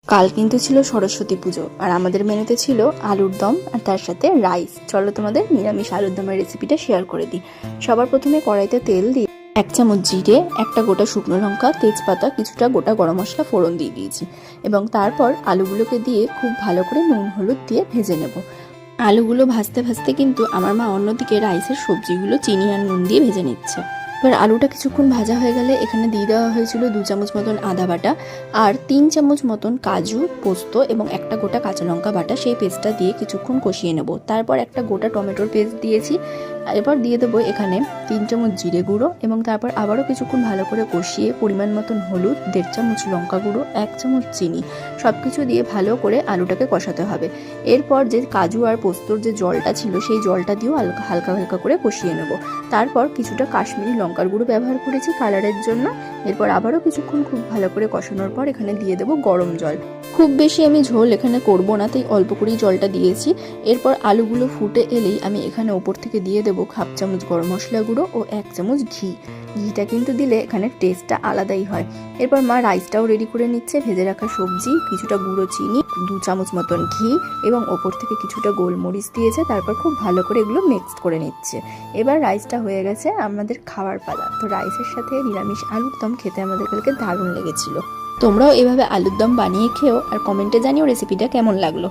কাল কিন্তু ছিল সরস্বতী পুজো, আর আমাদের মেনুতে ছিল আলুর দম আর তার সাথে রাইস। চলো তোমাদের নিরামিষ আলুর দমের রেসিপিটা শেয়ার করে দিই। সবার প্রথমে কড়াইতে তেল দিয়ে 1 চামচ জিরে, একটা গোটা শুকনো লঙ্কা, তেজপাতা, কিছুটা গোটা গরম মশলা ফোড়ন দিয়ে দিয়েছি এবং তারপর আলুগুলোকে দিয়ে খুব ভালো করে নুন হলুদ দিয়ে ভেজে নেব। আলুগুলো ভাজতে ভাজতে কিন্তু আমার মা অন্যদিকে রাইসের সবজিগুলো চিনি আর নুন দিয়ে ভেজে নিচ্ছে। এবার আলুটা কিছুক্ষণ ভাজা হয়ে গেলে এখানে দিয়ে দেওয়া হয়েছিল 2 চামচ মতন আদা বাটা আর 3 চামচ মতন কাজু, পোস্ত এবং একটা গোটা কাঁচা লঙ্কা বাটা। সেই পেস্টটা দিয়ে কিছুক্ষণ কষিয়ে নেব। তারপর একটা গোটা টমেটোর পেস্ট দিয়েছি। এবার দিয়ে দেবো এখানে 3 চামচ জিরে গুঁড়ো এবং তারপর আবারও কিছুক্ষণ ভালো করে কষিয়ে পরিমাণ মতন হলুদ, 1.5 চামচ লঙ্কা গুঁড়ো, 1 চামচ চিনি, সব কিছু দিয়ে ভালো করে আলুটাকে কষাতে হবে। এরপর যে কাজু আর পোস্তর যে জলটা ছিল সেই জলটা দিয়েও হালকা হালকা করে কষিয়ে নেব। তারপর কিছুটা কাশ্মীরি লঙ্কার গুঁড়ো ব্যবহার করেছি কালারের জন্য। এরপর আবারও কিছুক্ষণ খুব ভালো করে কষানোর পর এখানে দিয়ে দেবো গরম জল। খুব বেশি আমি ঝোল এখানে করব না, তাই অল্প করেই জলটা দিয়েছি। এরপর আলুগুলো ফুটে এলেই আমি এখানে ওপর থেকে দিয়ে দেবো 1/2 চামচ গরম মশলা গুঁড়ো ও 1 চামচ ঘি। ঘিটা কিন্তু দিলে এখানে টেস্টটা আলাদাই হয়। এরপর মা রাইসটাও রেডি করে নিচ্ছে। ভেজে রাখা সবজি, কিছুটা গুঁড়ো চিনি, 2 চামচ মতন ঘি এবং ওপর থেকে কিছুটা গোলমরিচ দিয়েছে। তারপর খুব ভালো করে এগুলো মিক্সড করে নিচ্ছে। এবার রাইসটা হয়ে গেছে, আমাদের খাওয়ার পালা। তো রাইসের সাথে নিরামিষ আলুর দম খেতে আমাদের কালকে দারুণ লেগেছিল। তোমরাও এভাবে আলুর দম বানিয়ে খেও আর কমেন্টে জানিও রেসিপিটা কেমন লাগলো।